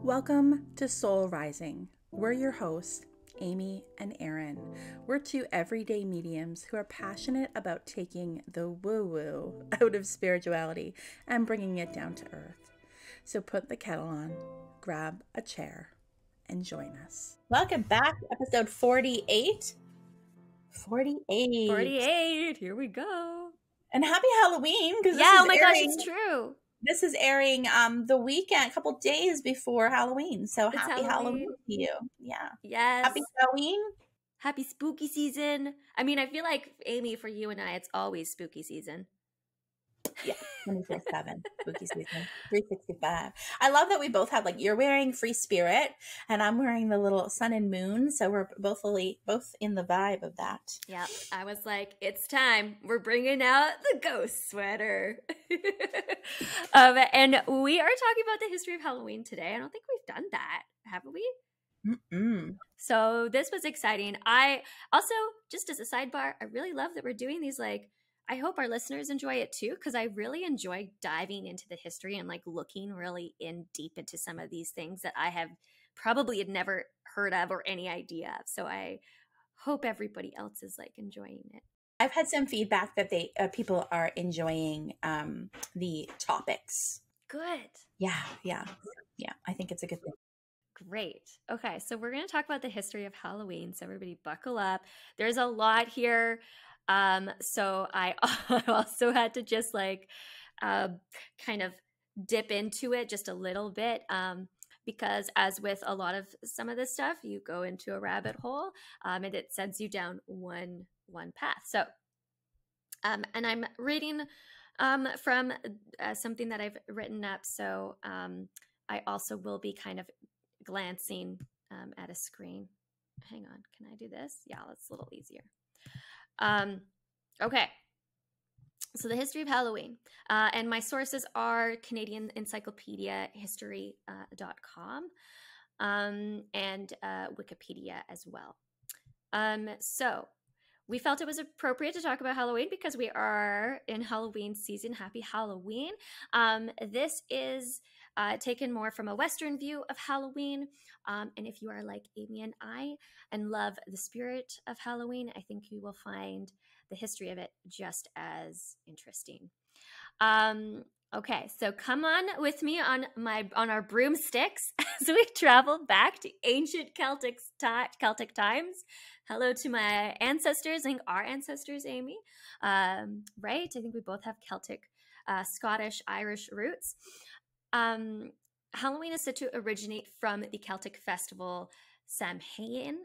Welcome to Soul Rising. We're your hosts, Amy and Erin. We're two everyday mediums who are passionate about taking the woo-woo out of spirituality and bringing it down to earth. So put the kettle on, grab a chair, and join us. Welcome back to episode 48. 48. Here we go. And happy Halloween. Yeah, oh my gosh, it's true. This is airing the weekend, a couple days before Halloween. So It's happy Halloween to you. Yeah. Yes. Happy Halloween. Happy spooky season. I mean, I feel like, Amy, for you and I, it's always spooky season. Yeah, 24/7 spooky season, 365. I love that we both have, like, you're wearing Free Spirit and I'm wearing the little sun and moon, so we're both in the vibe of that. Yeah, I was like, it's time. We're bringing out the ghost sweater. And we are talking about the history of Halloween today. I don't think we've done that, have we? Mm-mm. So this was exciting. I also, just as a sidebar, I really love that we're doing these, like, I hope our listeners enjoy it too, because I really enjoy diving into the history and like looking really in deep into some of these things that I have probably had never heard of or any idea of. So I hope everybody else is like enjoying it. I've had some feedback that people are enjoying the topics. Good. Yeah. I think it's a good thing. Great. Okay, so we're going to talk about the history of Halloween. So everybody buckle up. There's a lot here. So I also had to just like kind of dip into it just a little bit because as with a lot of some of this stuff, you go into a rabbit hole and it sends you down one path. So and I'm reading from something that I've written up. So I also will be kind of glancing at a screen. Hang on, can I do this? Yeah, that's a little easier. Okay. So the history of Halloween, and my sources are Canadian Encyclopedia History.com and Wikipedia as well. So we felt it was appropriate to talk about Halloween because we are in Halloween season. Happy Halloween. This is taken more from a Western view of Halloween. And if you are like Amy and I and love the spirit of Halloween, I think you will find the history of it just as interesting. Okay, so come on with me on our broomsticks as we travel back to ancient Celtic times. Hello to my ancestors, I think our ancestors, Amy, right? I think we both have Celtic, Scottish, Irish roots. Halloween is said to originate from the Celtic festival Samhain,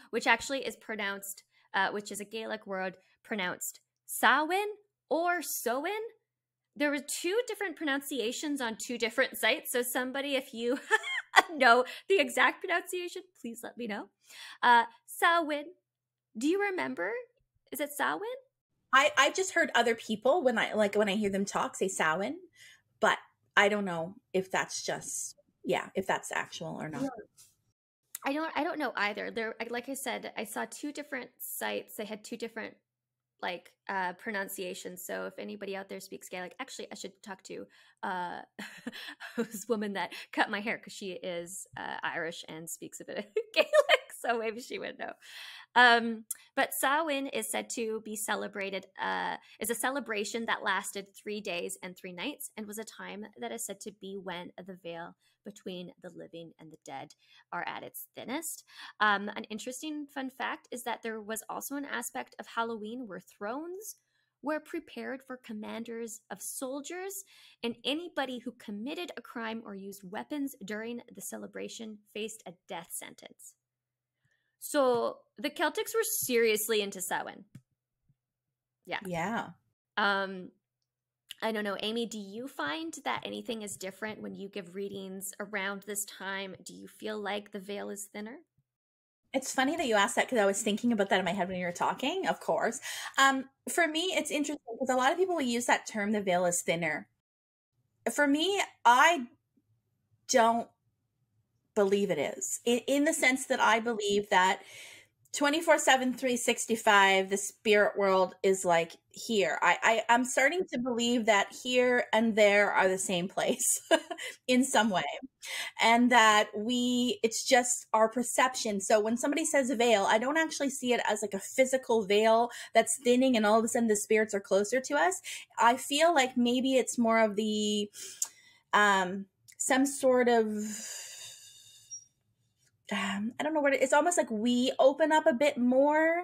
which actually is pronounced, which is a Gaelic word pronounced Samhain or Samhain. There were two different pronunciations on two different sites. So somebody, if you know the exact pronunciation, please let me know. Samhain. Do you remember? Is it Samhain? I've just heard other people when I hear them talk say Samhain, but I don't know if that's just if that's actual or not. I don't know either. There, like I said, I saw two different sites. They had two different pronunciations. So if anybody out there speaks Gaelic, actually I should talk to this woman that cut my hair because she is Irish and speaks a bit of Gaelic, so maybe she would know. But Samhain is said to be celebrated, is a celebration that lasted 3 days and 3 nights and was a time that is said to be when the veil between the living and the dead are at its thinnest. An interesting fun fact is that there was also an aspect of Halloween where thrones were prepared for commanders of soldiers, and anybody who committed a crime or used weapons during the celebration faced a death sentence. So the Celtics were seriously into Samhain. Yeah. I don't know, Amy, do you find that anything is different when you give readings around this time? Do you feel like the veil is thinner? It's funny that you asked that because I was thinking about that in my head when you were talking, of course. For me, it's interesting because a lot of people will use that term, the veil is thinner. For me, I don't believe it is, in the sense that I believe that 24/7, 365, the spirit world is like here. I'm starting to believe that here and there are the same place in some way. And that it's just our perception. So when somebody says veil, I don't actually see it as like a physical veil that's thinning and all of a sudden the spirits are closer to us. I feel like maybe it's more of the some sort of I don't know what it's almost like we open up a bit more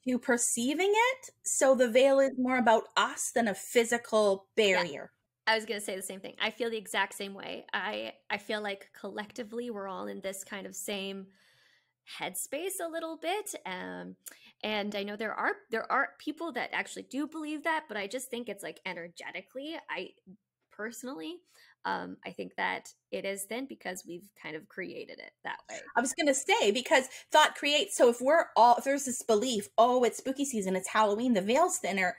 to perceiving it. So the veil is more about us than a physical barrier. I was going to say the same thing. I feel the exact same way. I feel like collectively we're all in this kind of same headspace a little bit. And I know there are people that actually do believe that, but I just think it's like energetically, I personally, I think that it is thin because we've kind of created it that way. I was going to say, because thought creates. So if there's this belief, oh, it's spooky season, it's Halloween, the veil's thinner,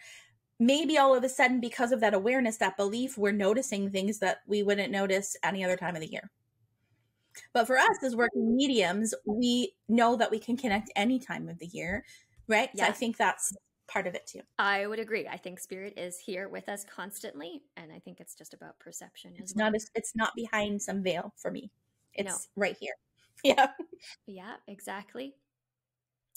maybe all of a sudden, because of that awareness, that belief, we're noticing things that we wouldn't notice any other time of the year. But for us as working mediums, we know that we can connect any time of the year, right? Yeah. So I think that's part of it too. I would agree. I think spirit is here with us constantly, and I think it's just about perception. It's not behind some veil for me. It's right here. Yeah. Yeah, exactly.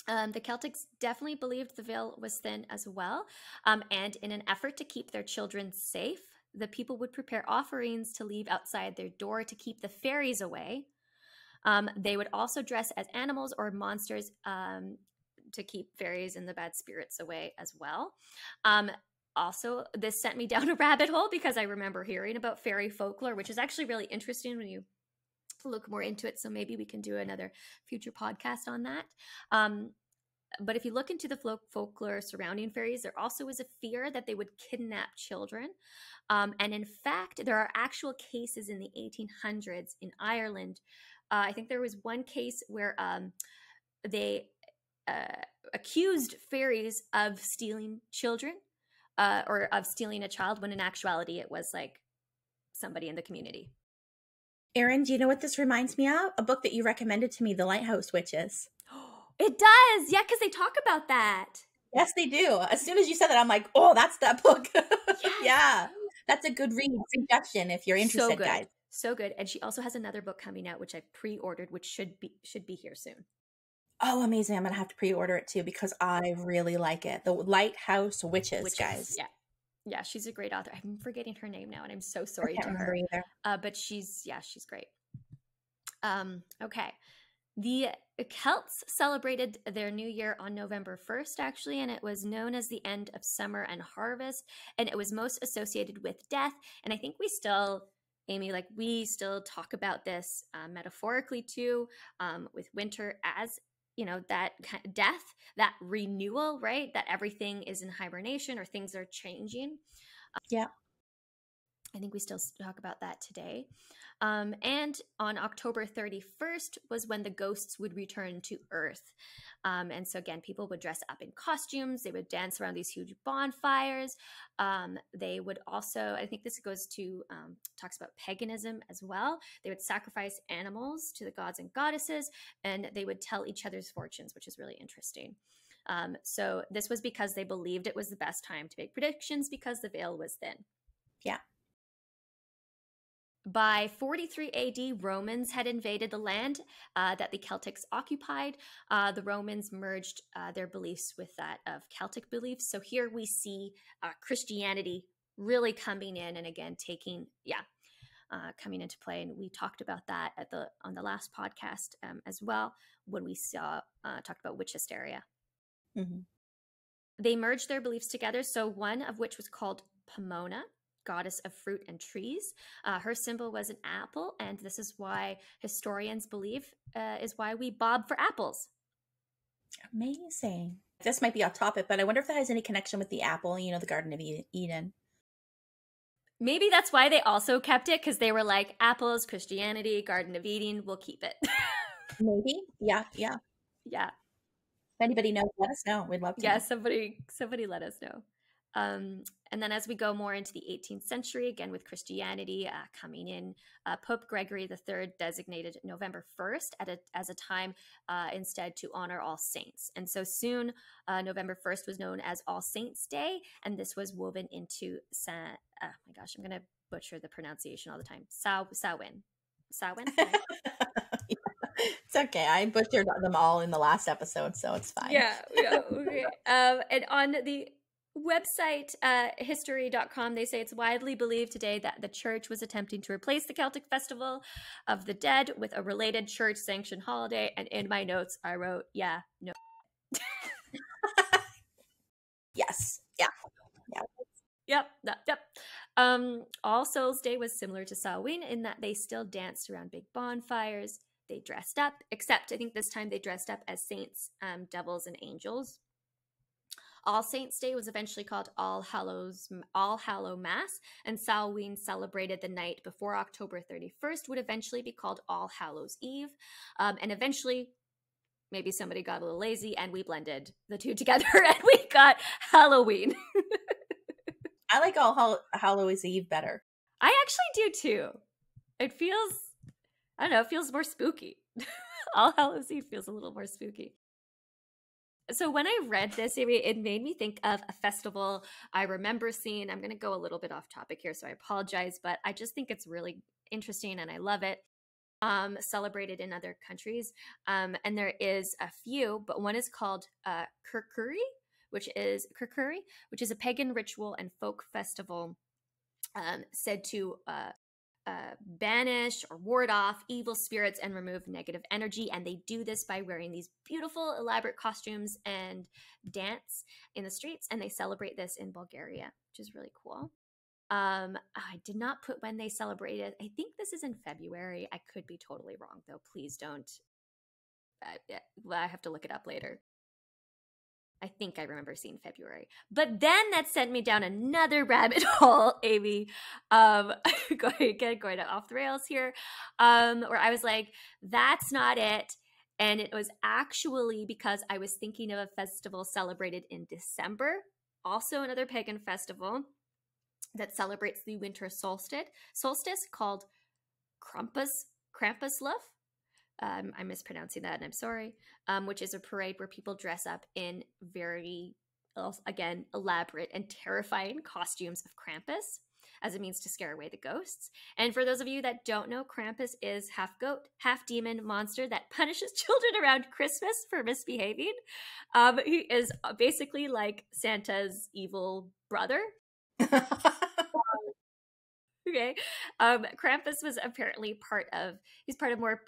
The Celtics definitely believed the veil was thin as well. And in an effort to keep their children safe, the people would prepare offerings to leave outside their door to keep the fairies away. They would also dress as animals or monsters to keep fairies and the bad spirits away as well. Also, this sent me down a rabbit hole because I remember hearing about fairy folklore, which is actually really interesting when you look more into it. So maybe we can do another future podcast on that. But if you look into the folklore surrounding fairies, there also is a fear that they would kidnap children. And in fact, there are actual cases in the 1800s in Ireland. I think there was one case where they accused fairies of stealing children or of stealing a child, when in actuality it was like somebody in the community. Erin, do you know what this reminds me of? A book that you recommended to me, The Lighthouse Witches. It does. Yeah, because they talk about that. Yes, they do. As soon as you said that, I'm like, oh, that's that book. Yes. Yeah. That's a good read suggestion if you're interested, guys. So good. And she also has another book coming out, which I've pre-ordered, which should be here soon. Oh, amazing. I'm going to have to pre-order it too because I really like it. The Lighthouse Witches, guys. Yeah. Yeah, she's a great author. I'm forgetting her name now, and I'm so sorry to her. Either. But she's great. Okay. The Celts celebrated their new year on November 1st, actually, and it was known as the end of summer and harvest, and it was most associated with death. And I think we still, Amy, we still talk about this metaphorically too, with winter as, that death, that renewal, right? That everything is in hibernation or things are changing. Yeah. I think we still talk about that today. And on October 31st was when the ghosts would return to Earth. And so again, people would dress up in costumes. They would dance around these huge bonfires. They would also, I think this goes to, talks about paganism as well. They would sacrifice animals to the gods and goddesses, and they would tell each other's fortunes, which is really interesting. So this was because they believed it was the best time to make predictions because the veil was thin. Yeah. By 43 AD, Romans had invaded the land that the Celtics occupied. The Romans merged their beliefs with that of Celtic beliefs. So here we see Christianity really coming in and again coming into play. And we talked about that on the last podcast as well when we talked about witch hysteria. Mm-hmm. They merged their beliefs together. So one of which was called Pomona, goddess of fruit and trees. Her symbol was an apple, and this is why historians believe is why we bob for apples. Amazing. This might be off topic, but I wonder if that has any connection with the apple, the Garden of Eden. Maybe that's why they also kept it, because they were like, apples, Christianity, Garden of Eden, we'll keep it. Maybe. Yeah. Yeah. If anybody knows, let us know. We'd love to. Yeah, somebody let us know. And then as we go more into the 18th century, again with Christianity coming in, Pope Gregory III designated November 1st as a time instead to honor all saints. And so soon, November 1st was known as All Saints' Day, and this was woven into oh my gosh, I'm going to butcher the pronunciation all the time. Samhain. Samhain? Right? It's okay. I butchered them all in the last episode, so it's fine. Yeah, okay. And on the website history.com, they say it's widely believed today that the church was attempting to replace the Celtic festival of the dead with a related church sanctioned holiday. And in my notes, I wrote, yeah, no. Yes. Yeah. Yep. All Souls Day was similar to Samhain in that they still danced around big bonfires. They dressed up, except I think this time they dressed up as saints, devils, and angels. All Saints' Day was eventually called All Hallow Mass, and Samhain, celebrated the night before October 31st, would eventually be called All Hallows Eve. And eventually, maybe somebody got a little lazy and we blended the two together and we got Halloween. I like All Hallows Eve better. I actually do too. It feels, I don't know, it feels more spooky. All Hallows Eve feels a little more spooky. So when I read this, it made me think of a festival I remember seeing. I'm going to go a little bit off topic here, so I apologize, but I just think it's really interesting and I love it. Celebrated in other countries. And there is a few, but one is called Kurkuri, which is a pagan ritual and folk festival said to banish or ward off evil spirits and remove negative energy. And they do this by wearing these beautiful, elaborate costumes and dance in the streets. And they celebrate this in Bulgaria, which is really cool. I did not put when they celebrated. I think this is in February. I could be totally wrong, though. Please don't. I have to look it up later. I think I remember seeing February. But then that sent me down another rabbit hole, Amy. Going off the rails here, where I was like, that's not it. And it was actually because I was thinking of a festival celebrated in December, also another pagan festival that celebrates the winter solstice called Krampuslauf. I'm mispronouncing that and I'm sorry, which is a parade where people dress up in very, again, elaborate and terrifying costumes of Krampus as a means to scare away the ghosts. And for those of you that don't know, Krampus is half goat, half demon monster that punishes children around Christmas for misbehaving. He is basically like Santa's evil brother. Okay. Krampus was apparently he's part of more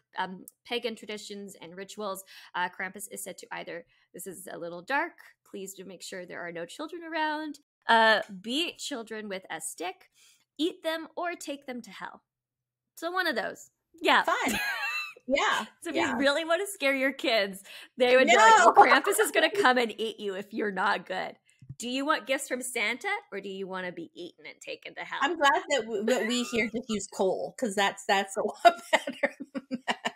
pagan traditions and rituals. Krampus is said to either, this is a little dark, please do make sure there are no children around, beat children with a stick, eat them, or take them to hell. So one of those. Yeah. Fun. Yeah. So if you really want to scare your kids, they would be like, well, Krampus is going to come and eat you if you're not good. Do you want gifts from Santa, or do you want to be eaten and taken to hell? I'm glad that we here just use coal, because that's a lot better than that.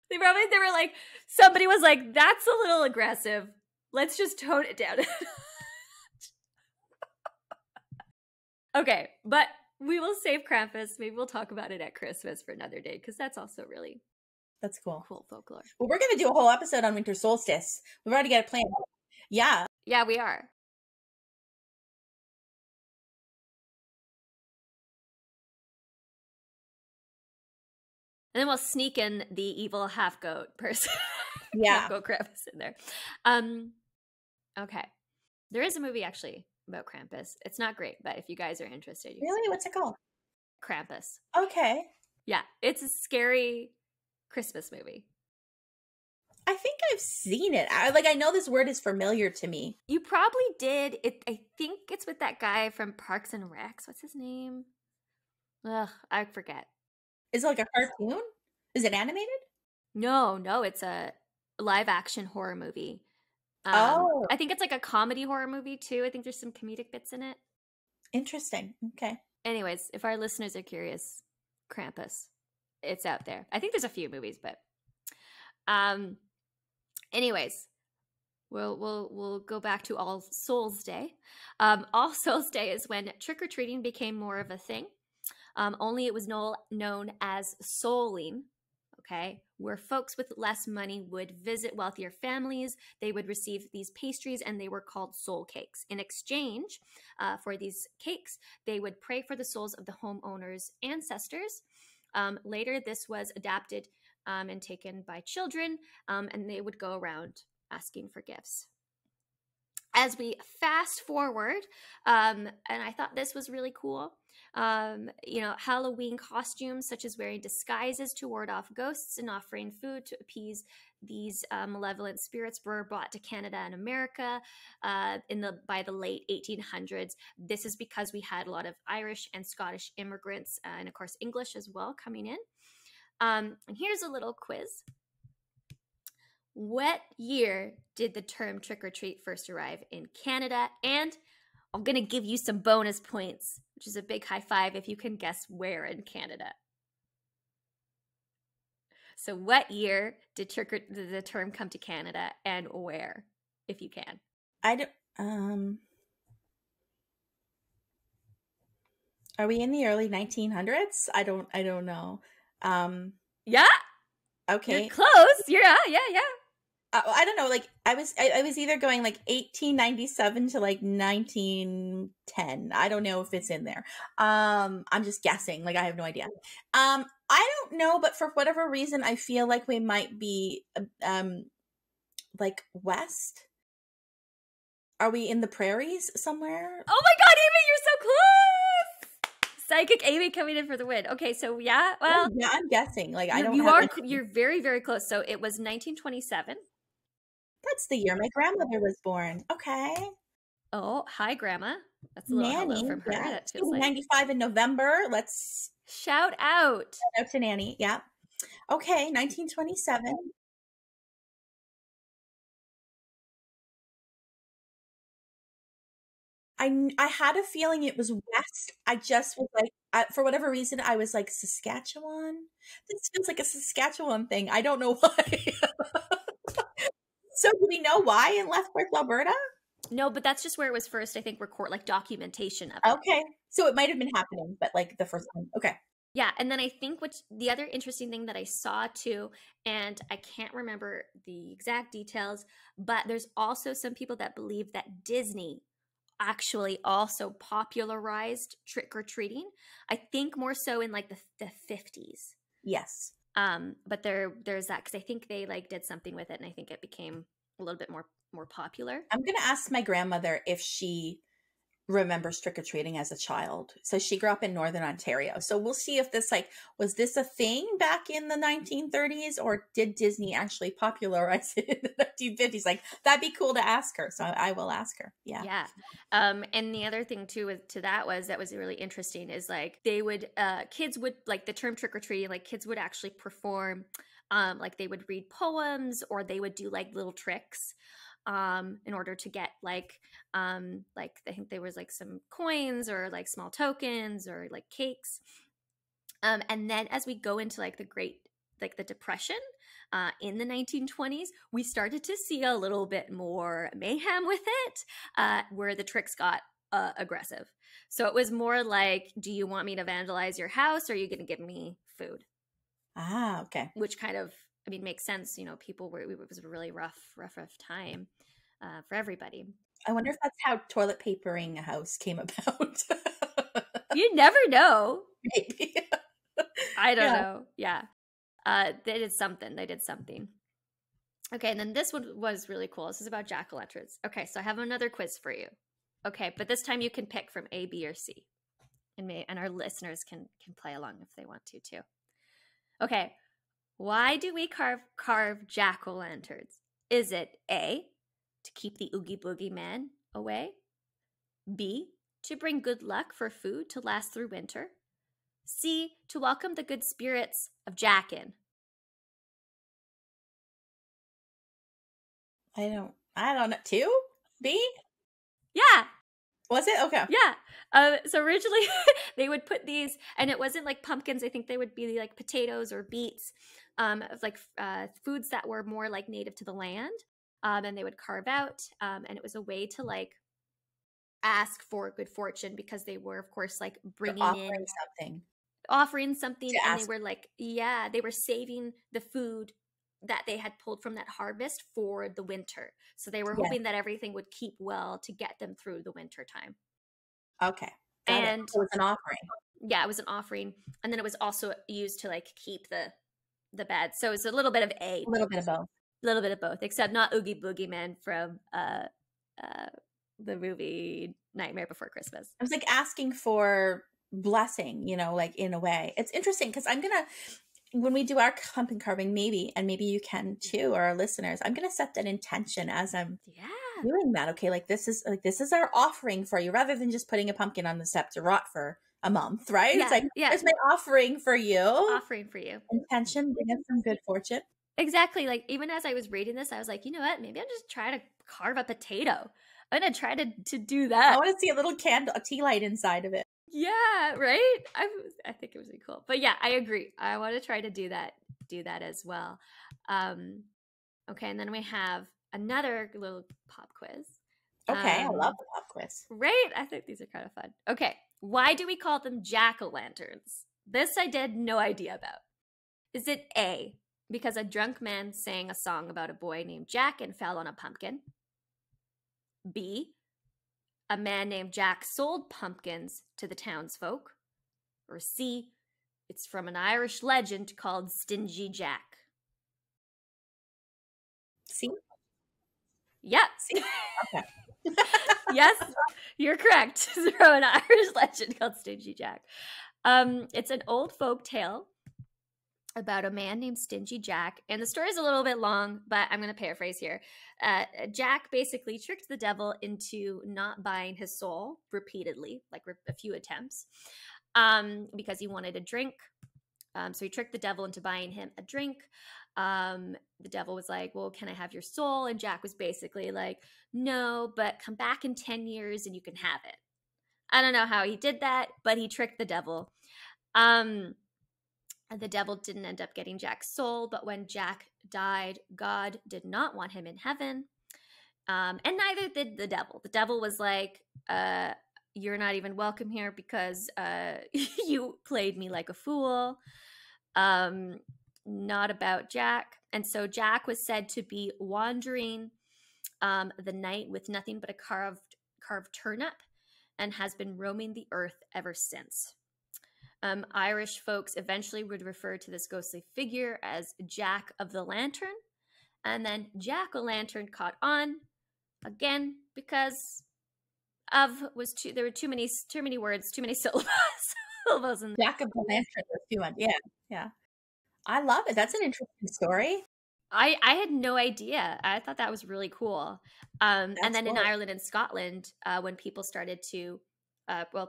They were like, somebody was like, that's a little aggressive. Let's just tone it down. Okay, but we will save Krampus. Maybe we'll talk about it at Christmas for another day, because that's also really that's cool folklore. Well, we're going to do a whole episode on winter solstice. We've already got a plan. Yeah. Yeah, we are. And then we'll sneak in the evil half-goat person. Yeah. Half-goat Krampus in there. Okay. There is a movie, actually, about Krampus. It's not great, but if you guys are interested. Really? What's it called? Krampus. Okay. Yeah. It's a scary Christmas movie. I think I've seen it. I know this word is familiar to me. You probably did. I think it's with that guy from Parks and Recs. What's his name? Ugh, I forget. Is it like a cartoon? Is it animated? No, it's a live action horror movie. I think it's like a comedy horror movie too. I think there's some comedic bits in it. Interesting. Okay. Anyways, if our listeners are curious, Krampus, it's out there. I think there's a few movies, but anyways, We'll go back to All Souls Day. All Souls Day is when trick-or-treating became more of a thing. Only it was known as souling, okay, where folks with less money would visit wealthier families. They would receive these pastries, and they were called soul cakes. In exchange for these cakes, they would pray for the souls of the homeowners' ancestors. Later, this was adapted and taken by children, and they would go around asking for gifts. As we fast forward, and I thought this was really cool, Halloween costumes, such as wearing disguises to ward off ghosts and offering food to appease these malevolent spirits, were brought to Canada and America by the late 1800s. This is because we had a lot of Irish and Scottish immigrants, and of course English as well, coming in. And here's a little quiz. What year did the term trick-or-treat first arrive in Canada? And I'm going to give you some bonus points, which is a big high five if you can guess where in Canada. So what year did the term come to Canada, and where, if you can? Are we in the early 1900s? I don't know. Yeah. Okay. You're close. Yeah. I don't know. Like I was either going like 1897 to like 1910. I don't know if it's in there. I'm just guessing. Like I have no idea. I don't know, but for whatever reason, I feel like we might be like west. Are we in the prairies somewhere? Oh my God, Amy, you're so close! Psychic Amy coming in for the win. Okay, so yeah, well, yeah, I'm guessing. Like you're very, very close. So it was 1927. That's the year my grandmother was born. Okay. Oh, hi, Grandma. That's a little Nanny, hello from her. Yeah. That feels like 95 in November. Let's shout out. Shout out to Nanny. Yeah. Okay, 1927. I had a feeling it was west. I just was like, for whatever reason, I was like Saskatchewan. This feels like a Saskatchewan thing. I don't know why. So do we know why in Lethbridge, Alberta? No, but that's just where it was first, I think, like documentation of it. Okay. So it might have been happening, but like the first one. Okay. Yeah, and then I think the other interesting thing that I saw too, and I can't remember the exact details, but there's also some people that believe that Disney actually also popularized trick-or-treating. I think more so in like the 50s. Yes. But there's that, because I think they like did something with it, and I think it became a little bit more popular. I'm gonna ask my grandmother if she remembers trick-or-treating as a child. So she grew up in Northern Ontario. So we'll see if this was this a thing back in the 1930s, or did Disney actually popularize it in the 1950s? Like that'd be cool to ask her. So I will ask her. Yeah. Yeah. And the other thing too that was really interesting is like they would kids would, like the term trick-or-treating, like kids would actually perform like they would read poems, or they would do like little tricks in order to get like I think there was like some coins or like small tokens or like cakes. And then as we go into like the Depression in the 1920s, we started to see a little bit more mayhem with it, where the tricks got aggressive. So it was more like, do you want me to vandalize your house, or are you going to give me food? Ah, okay. Which kind of, I mean, makes sense. You know, it was a really rough time for everybody. I wonder if that's how toilet papering a house came about. You never know. Maybe. I don't know. Yeah. They did something. Okay, and then this one was really cool. This is about jack-o'-lanterns. Okay, so I have another quiz for you. Okay, but this time you can pick from A, B, or C. And our listeners can play along if they want to too. Okay, why do we carve jack-o'-lanterns? Is it A, to keep the Oogie Boogie Man away? B, to bring good luck for food to last through winter? C, to welcome the good spirits of Jack in? I don't know. 2? B? Yeah. Was it? Okay. Yeah. So originally they would put these, and it wasn't like pumpkins. I think they would be like potatoes or beets, of like foods that were more like native to the land. and they would carve out, and it was a way to like ask for good fortune, because they were, of course, like bringing in offering something, and they were like, yeah, they were saving the food that they had pulled from that harvest for the winter. So they were hoping that everything would keep well to get them through the winter time. Okay. And it was an offering. Yeah, it was an offering. And then it was also used to like keep the bad. So it's a little bit of a little bit of both. A little bit of both, except not Oogie Boogie Man from the movie Nightmare Before Christmas. I was like asking for blessing, you know, like in a way. It's interesting because I'm gonna, when we do our pumpkin carving, maybe you can too, or our listeners, I'm gonna set that intention as I'm doing that. Okay, like this is our offering for you, rather than just putting a pumpkin on the step to rot for a month, right? It's like, here's my offering for you. Offering for you. Intention, bring in some good fortune. Exactly. Like even as I was reading this, I was like, you know what? Maybe I'm just trying to carve a potato. I'm gonna try to do that. I want to see a little candle, a tea light inside of it. Yeah, right. I think it was really cool. But yeah, I agree. I want to try to do that as well. Okay, and then we have another little pop quiz. Okay, I love the pop quiz. Right? I think these are kind of fun. Okay, why do we call them jack-o'-lanterns? This I did no idea about. Is it A, because a drunk man sang a song about a boy named Jack and fell on a pumpkin? B, a man named Jack sold pumpkins to the townsfolk? Or C, it's from an Irish legend called Stingy Jack? C? Yeah. C. Okay. Yes, you're correct. It's from an Irish legend called Stingy Jack. It's an old folk tale about a man named Stingy Jack, and the story is a little bit long, but I'm going to paraphrase here. Jack basically tricked the devil into not buying his soul repeatedly, like a few attempts, because he wanted a drink. So he tricked the devil into buying him a drink. The devil was like, well, can I have your soul? And Jack was basically like, no, but come back in 10 years and you can have it. I don't know how he did that, but he tricked the devil. The devil didn't end up getting Jack's soul, but when Jack died, God did not want him in heaven. And neither did the devil. The devil was like, you're not even welcome here because you played me like a fool. Not about Jack. And so Jack was said to be wandering the night with nothing but a carved turnip, and has been roaming the earth ever since. Irish folks eventually would refer to this ghostly figure as Jack of the Lantern, and then jack-o'-lantern caught on again because there were too many words, too many syllables in Jack of the Lantern was too much. Yeah. I love it. That's an interesting story. I had no idea. I thought that was really cool. And then in Ireland and Scotland, when people started to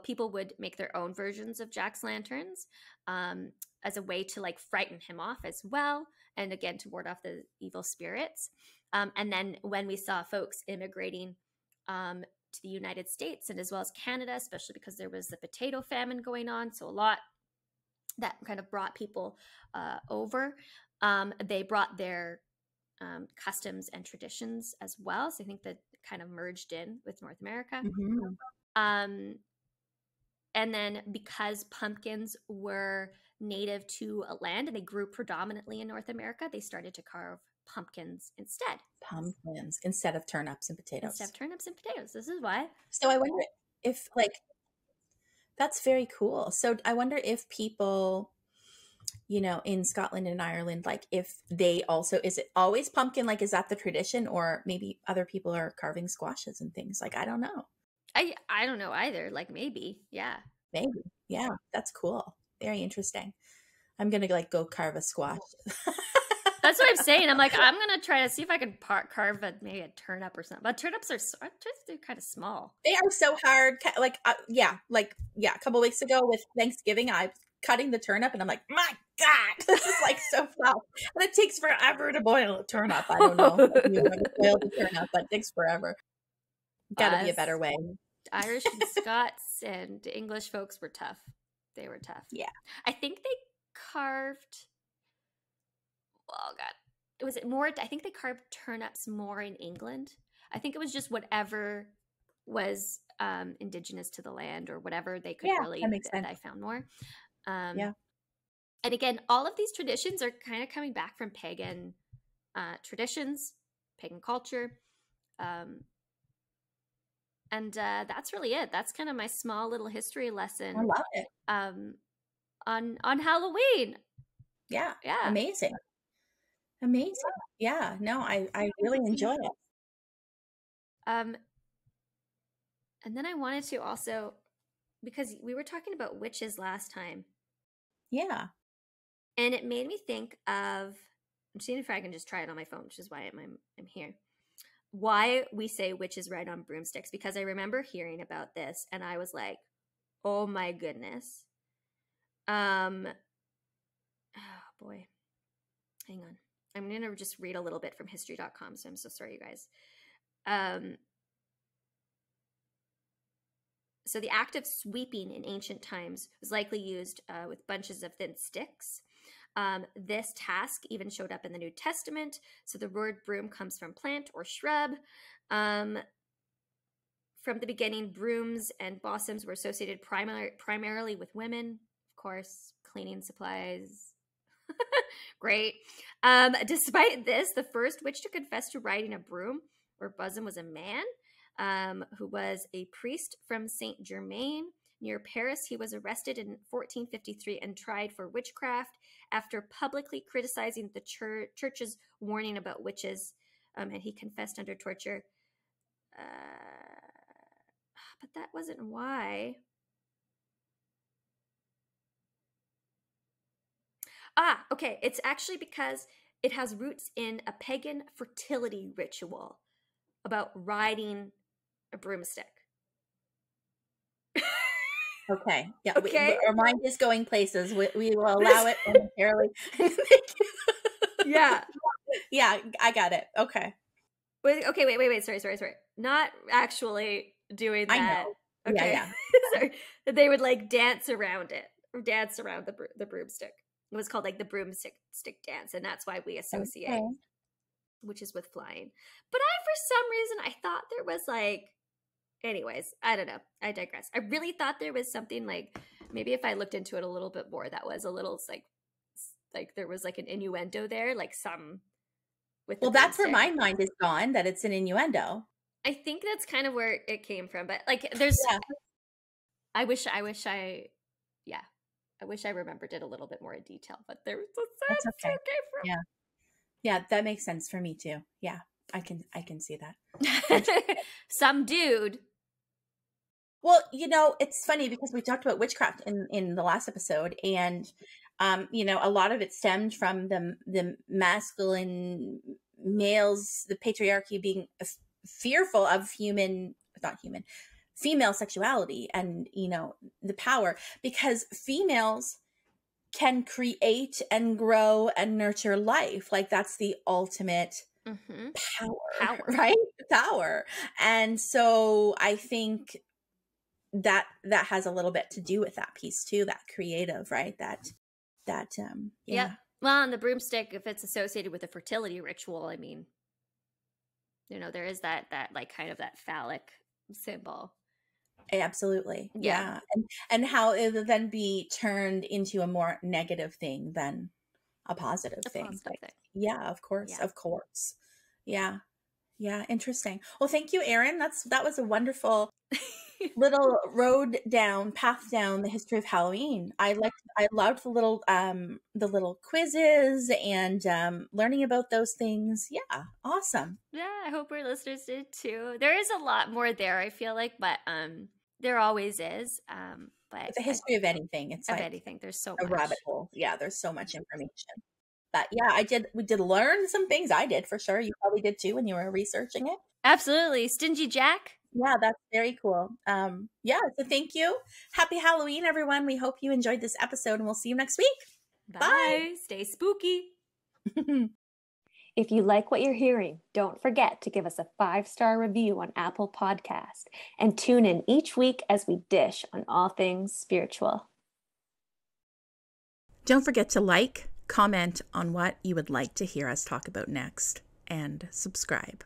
people would make their own versions of Jack's lanterns as a way to like frighten him off as well, and again to ward off the evil spirits. And then when we saw folks immigrating to the United States and as well as Canada, especially because there was the potato famine going on, so a lot that kind of brought people over. They brought their customs and traditions as well. So I think that kind of merged in with North America. Mm-hmm. And then because pumpkins were native to a land and they grew predominantly in North America, they started to carve pumpkins instead. Pumpkins instead of turnips and potatoes. Instead of turnips and potatoes. This is why. So I wonder if that's very cool. So I wonder if people, in Scotland and Ireland, if they also, is it always pumpkin? Is that the tradition? Or maybe other people are carving squashes and things. I don't know. I don't know either. Maybe. Yeah. Maybe. Yeah. That's cool. Very interesting. I'm going to go carve a squash. That's what I'm saying. I'm I'm going to try to see if I can carve maybe a turnip or something. But turnips they're kind of small. They are so hard. A couple weeks ago with Thanksgiving, I was cutting the turnip and I'm like, my God, this is so tough. And it takes forever to boil a turnip. I don't know if you've ever boiled a turnip, but it takes forever. Gotta be a better way. Irish and Scots and English folks were tough. They were tough. Yeah. I think they carved, oh God, was it more, I think they carved turnips more in England. I think it was just whatever was indigenous to the land, or whatever they could really, that makes sense. I found more. Yeah. And again, all of these traditions are kind of coming back from pagan traditions, pagan culture. And that's really it. That's kind of my small little history lesson. I love it. On Halloween. Yeah. Yeah. Amazing. Yeah. No, I really enjoy it. And then I wanted to also, because we were talking about witches last time. Yeah. And it made me think of, I'm seeing if I can just try it on my phone, which is why I'm here. Why we say witches ride on broomsticks, because I remember hearing about this and I was like, oh my goodness. Oh boy. Hang on. I'm going to just read a little bit from history.com. So I'm so sorry, you guys. So the act of sweeping in ancient times was likely used with bunches of thin sticks. This task even showed up in the New Testament. So the word broom comes from plant or shrub. From the beginning, brooms and blossoms were associated primarily with women. Of course, cleaning supplies. Great. Despite this, the first witch to confess to riding a broom or bosom was a man who was a priest from Saint Germain near Paris. He was arrested in 1453 and tried for witchcraft after publicly criticizing the church's warning about witches, and he confessed under torture. But that wasn't why. Okay. It's actually because it has roots in a pagan fertility ritual about riding a broomstick. Okay. Yeah. Okay. Our mind is going places. We will allow it momentarily. Yeah. Yeah. I got it. Okay. Okay. Wait. Sorry. Not actually doing that. I know. Okay. Yeah. Sorry. They would like dance around it, or dance around the broomstick. It was called like the broomstick dance, and that's why we associate witches with flying. But for some reason, I thought there was like, anyways, I don't know. I digress. I really thought there was something like, maybe if I looked into it a little bit more, that was a little like there was like an innuendo there, like some with. Well, that's where my mind is gone, that it's an innuendo. I think that's kind of where it came from, but like there's, I wish I remembered it a little bit more in detail, but there's that's okay. From. Yeah, that makes sense for me too. Yeah, I can see that. Some dude. Well, it's funny because we talked about witchcraft in the last episode, and a lot of it stemmed from the masculine males, the patriarchy being fearful of female sexuality and, the power, because females can create and grow and nurture life. Like that's the ultimate power, right? Power. And so I think that has a little bit to do with that piece too, that creative, right? That yeah. Well, and the broomstick, if it's associated with a fertility ritual, I mean, there is that like kind of that phallic symbol. Absolutely. Yeah. And how it would then be turned into a more negative thing than a positive thing. Yeah, of course. Yeah. Of course. Yeah. Yeah. Interesting. Well, thank you, Erin. That was a wonderful little path down the history of Halloween. I loved the little quizzes and learning about those things. Yeah. Awesome. Yeah. I hope our listeners did too. There is a lot more there, I feel like, but there always is. But the history of anything, it's like anything. There's so much. Rabbit hole. Yeah, there's so much information. But yeah, we did learn some things. I did for sure. You probably did too when you were researching it. Absolutely. Stingy Jack. Yeah, that's very cool. Yeah, so thank you. Happy Halloween, everyone. We hope you enjoyed this episode, and we'll see you next week. Bye. Stay spooky. If you like what you're hearing, don't forget to give us a 5-star review on Apple Podcast and tune in each week as we dish on all things spiritual. Don't forget to like, comment on what you would like to hear us talk about next, and subscribe.